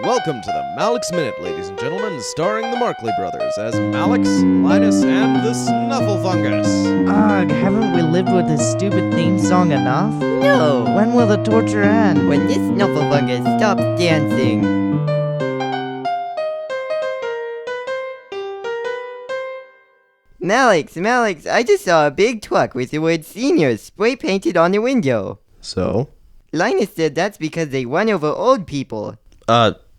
Welcome to the Malex Minute, ladies and gentlemen, starring the Markley Brothers as Malex, Linus, and the Snufflefungus. Ugh, haven't we lived with this stupid theme song enough? No! When will the torture end? When this Snufflefungus stops dancing! Malex, I just saw a big truck with the word senior spray painted on the window. So? Linus said that's because they run over old people.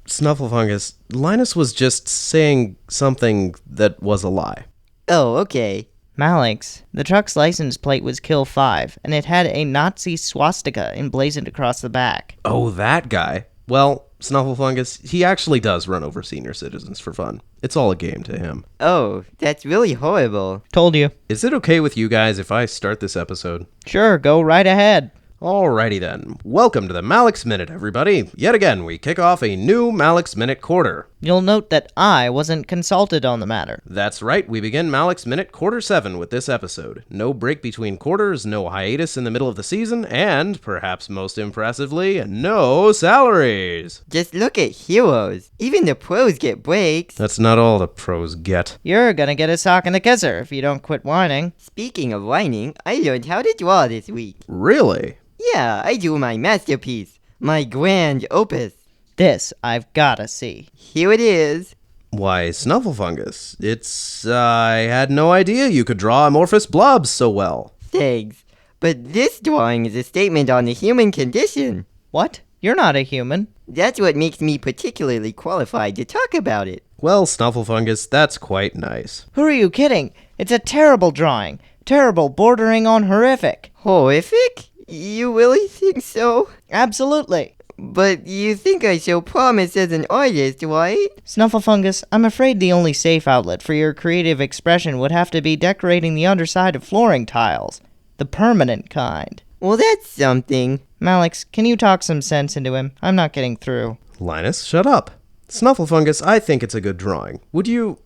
Snufflefungus, Linus was just saying something that was a lie. Oh, okay. Malex, the truck's license plate was Kill 5, and it had a Nazi swastika emblazoned across the back. Oh, that guy. Well, Snufflefungus, he actually does run over senior citizens for fun. It's all a game to him. Oh, that's really horrible. Told you. Is it okay with you guys if I start this episode? Sure, go right ahead. Alrighty then. Welcome to the Malex Minute, everybody. Yet again, we kick off a new Malex Minute quarter. You'll note that I wasn't consulted on the matter. That's right, we begin Malex Minute Quarter 7 with this episode. No break between quarters, no hiatus in the middle of the season, and, perhaps most impressively, no salaries. Just look at heroes. Even the pros get breaks. That's not all the pros get. You're gonna get a sock and a kisser if you don't quit whining. Speaking of whining, I learned how to draw this week. Really? Yeah, I drew my masterpiece. My grand opus. This I've gotta see. Here it is. Why, Snufflefungus, I had no idea you could draw amorphous blobs so well. Thanks. But this drawing is a statement on the human condition. What? You're not a human. That's what makes me particularly qualified to talk about it. Well, Snufflefungus, that's quite nice. Who are you kidding? It's a terrible drawing. Terrible, bordering on horrific. Horrific? You really think so? Absolutely. But you think I show promise as an artist, right? Snufflefungus, I'm afraid the only safe outlet for your creative expression would have to be decorating the underside of flooring tiles. The permanent kind. Well, that's something. Malex, can you talk some sense into him? I'm not getting through. Linus, shut up. Snufflefungus, I think it's a good drawing. Would you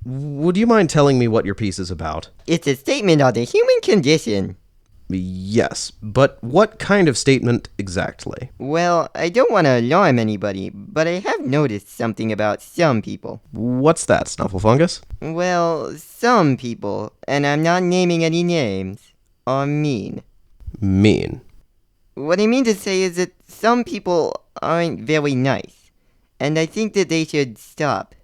mind telling me what your piece is about? It's a statement on the human condition. Yes, but what kind of statement exactly? Well, I don't want to alarm anybody, but I have noticed something about some people. What's that, Snufflefungus? Well, some people, and I'm not naming any names, are mean. Mean. What I mean to say is that some people aren't very nice, and I think that they should stop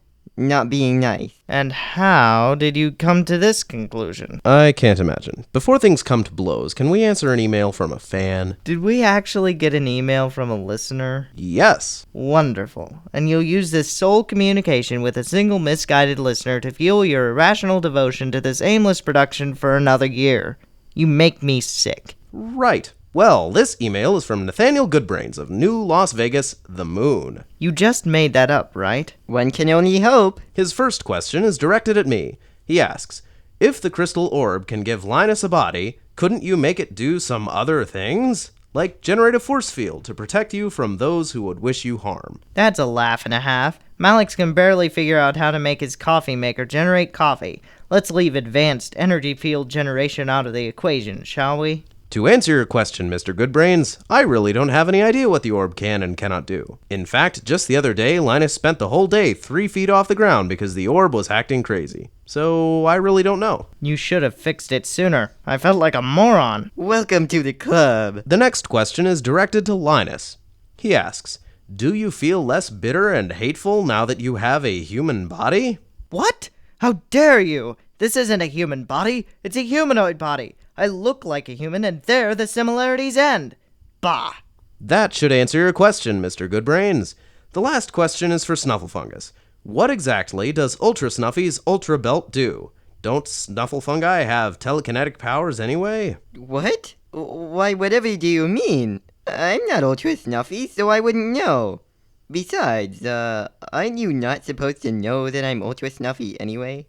not being nice. And how did you come to this conclusion? I can't imagine. Before things come to blows, can we answer an email from a fan? Did we actually get an email from a listener? Yes. Wonderful. And you'll use this sole communication with a single misguided listener to fuel your irrational devotion to this aimless production for another year. You make me sick. Right. Well, this email is from Nathaniel Goodbrains of New Las Vegas, the Moon. You just made that up, right? One can only hope. His first question is directed at me. He asks, if the crystal orb can give Linus a body, couldn't you make it do some other things? Like generate a force field to protect you from those who would wish you harm. That's a laugh and a half. Malex can barely figure out how to make his coffee maker generate coffee. Let's leave advanced energy field generation out of the equation, shall we? To answer your question, Mr. Goodbrains, I really don't have any idea what the orb can and cannot do. In fact, just the other day, Linus spent the whole day 3 feet off the ground because the orb was acting crazy. So, I really don't know. You should have fixed it sooner. I felt like a moron. Welcome to the club. The next question is directed to Linus. He asks, do you feel less bitter and hateful now that you have a human body? What? How dare you? This isn't a human body. It's a humanoid body. I look like a human, and there the similarities end. Bah! That should answer your question, Mr. Goodbrains. The last question is for Snufflefungus. What exactly does Ultra Snuffy's Ultra Belt do? Don't Snufflefungi have telekinetic powers anyway? What? Why, whatever do you mean? I'm not Ultra Snuffy, so I wouldn't know. Besides, aren't you not supposed to know that I'm Ultra Snuffy anyway?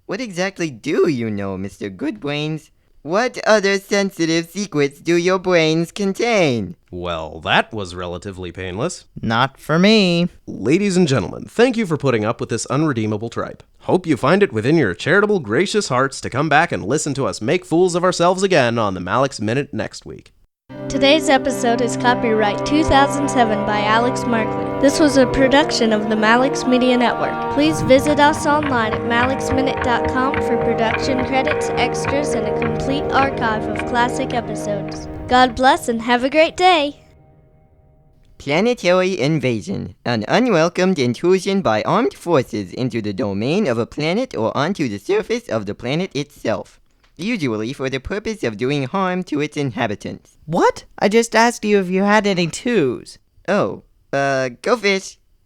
What exactly do you know, Mr. Goodbrains? What other sensitive secrets do your brains contain? Well, that was relatively painless. Not for me. Ladies and gentlemen, thank you for putting up with this unredeemable tripe. Hope you find it within your charitable, gracious hearts to come back and listen to us make fools of ourselves again on the Malex Minute next week. Today's episode is copyright 2007 by Alex Markley. This was a production of the Malex Media Network. Please visit us online at malexminute.com for production credits, extras, and a complete archive of classic episodes. God bless and have a great day! Planetary invasion. An unwelcomed intrusion by armed forces into the domain of a planet or onto the surface of the planet itself. Usually for the purpose of doing harm to its inhabitants. What? I just asked you if you had any twos. Oh, go fish.